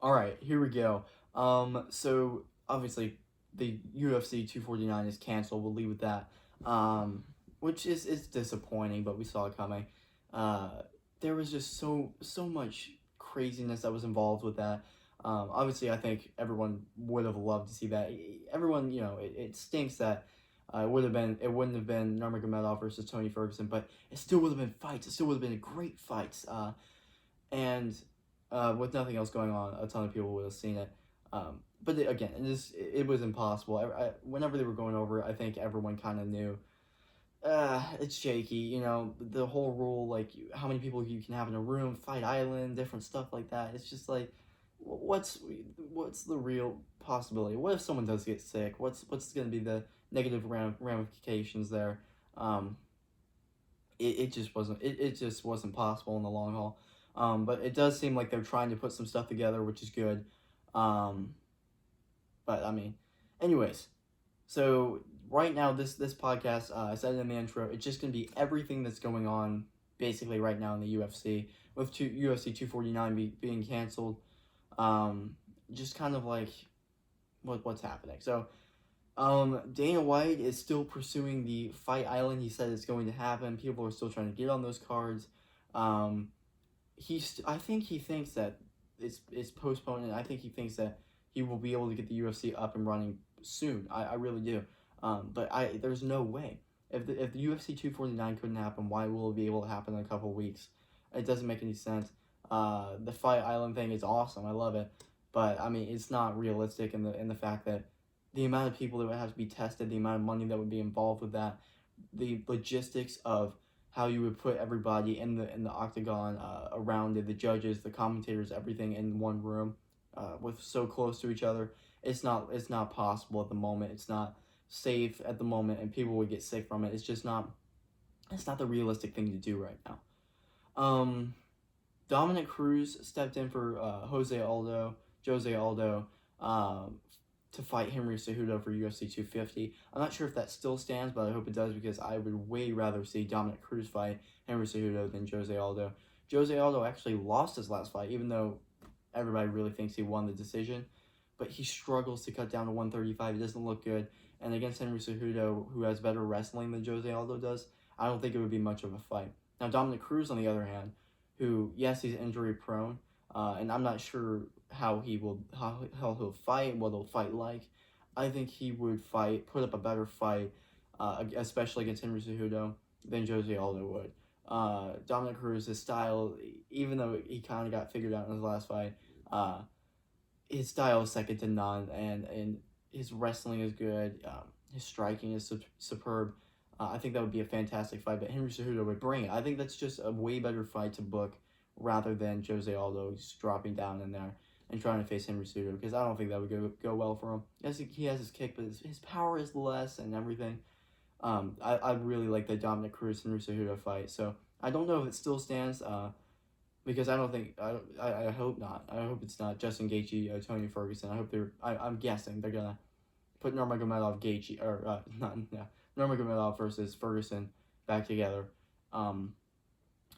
All right, here we go. So obviously the UFC 249 is canceled. We'll leave with that. Which is disappointing, but we saw it coming. Uh, there was just so much craziness that was involved with that. Obviously, I think everyone would have loved to see that. Everyone, it stinks that it wouldn't have been Nurmagomedov versus Tony Ferguson, but it still would have been fights. It still would have been great fights. And with nothing else going on, a ton of people would have seen it. But again, it was impossible. Whenever they were going over it, I think everyone kind of knew. It's shaky, the whole rule, like how many people you can have in a room, fight island, different stuff like that. It's just like, what's what's the real possibility? What if someone does get sick? What's going to be the negative ramifications there? Um, it just wasn't possible in the long haul. But it does seem like they're trying to put some stuff together, which is good. Um, but I mean, anyways, so right now this podcast, I said it in the intro, it's just gonna be everything that's going on basically right now in the UFC with UFC 249 being canceled. Um, just kind of like what's happening. So Dana White is still pursuing the Fight Island. He said it's going to happen. People are still trying to get on those cards. Um, I think he thinks that it's postponed, and I think he thinks that he will be able to get the UFC up and running soon. I really do. But there's no way. If the UFC 249 couldn't happen, why will it be able to happen in a couple weeks? It doesn't make any sense. The Fight Island thing is awesome. I love it, but I mean it's not realistic in the fact that the amount of people that would have to be tested, the amount of money that would be involved with that, the logistics of how you would put everybody in the octagon, around it, the judges, the commentators, everything in one room, with so close to each other. It's not possible at the moment. It's not safe at the moment, and people would get sick from it. It's not the realistic thing to do right now. Um, Dominic Cruz stepped in for Jose Aldo, um, to fight Henry Cejudo for UFC 250. I'm not sure if that still stands, but I hope it does because I would way rather see Dominic Cruz fight Henry Cejudo than Jose Aldo. Jose Aldo actually lost his last fight, even though everybody really thinks he won the decision. But he struggles to cut down to 135. It doesn't look good. And against Henry Cejudo, who has better wrestling than Jose Aldo does, I don't think it would be much of a fight. Now, Dominic Cruz, on the other hand, who, yes, he's injury prone, and I'm not sure how he'll fight, what he'll fight like. I think he would put up a better fight, especially against Henry Cejudo, than Jose Aldo would. Dominic Cruz's style, even though he kind of got figured out in his last fight, his style is second to none, and his wrestling is good. His striking is superb. I think that would be a fantastic fight, but Henry Cejudo would bring it. I think that's just a way better fight to book rather than Jose Aldo just dropping down in there and trying to face Henry Cejudo, because I don't think that would go well for him. Yes, he has his kick, but his power is less and everything. I really like the Dominic Cruz Henry Cejudo fight, so I don't know if it still stands. Because I don't think I hope not. I hope it's not Justin Gaethje, Tony Ferguson. I'm guessing they're gonna put Nurmagomedov Gaethje not yeah Nurmagomedov versus Ferguson back together.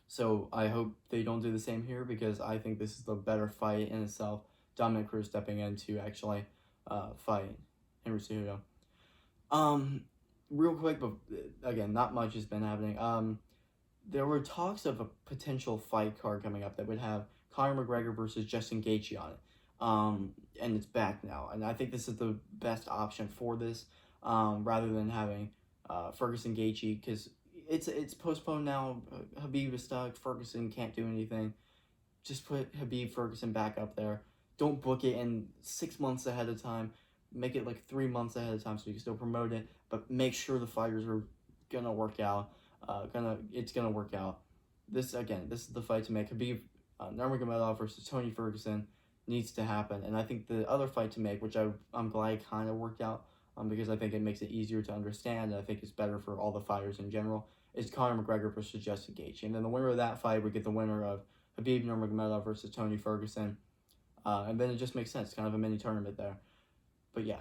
So I hope they don't do the same here, because I think this is the better fight in itself. Dominic Cruz stepping in to actually fight Henry Cejudo. Real quick, but again, not much has been happening. There were talks of a potential fight card coming up that would have Conor McGregor versus Justin Gaethje on it. And it's back now, and I think this is the best option for this, rather than having Ferguson Gaethje, because it's postponed now. Habib is stuck. Ferguson can't do anything. Just put Habib Ferguson back up there. Don't book it in 6 months ahead of time. Make it like 3 months ahead of time so you can still promote it, but make sure the fighters are gonna work out. It's gonna work out. This is the fight to make. Habib Nurmagomedov versus Tony Ferguson needs to happen, and I think the other fight to make, which I'm glad it kind of worked out, because I think it makes it easier to understand, and I think it's better for all the fighters in general, is Conor McGregor versus Justin Gaethje, and then the winner of that fight would get the winner of Habib Nurmagomedov versus Tony Ferguson, and then it just makes sense, kind of a mini tournament there. But yeah,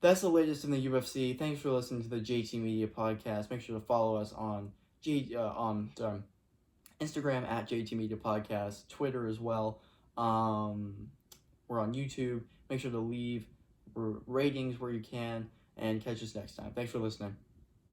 that's the latest in the UFC. Thanks for listening to the JT Media Podcast. Make sure to follow us on Instagram at JT Media Podcast, Twitter as well. we're on YouTube. Make sure to leave ratings where you can, and catch us next time. Thanks for listening.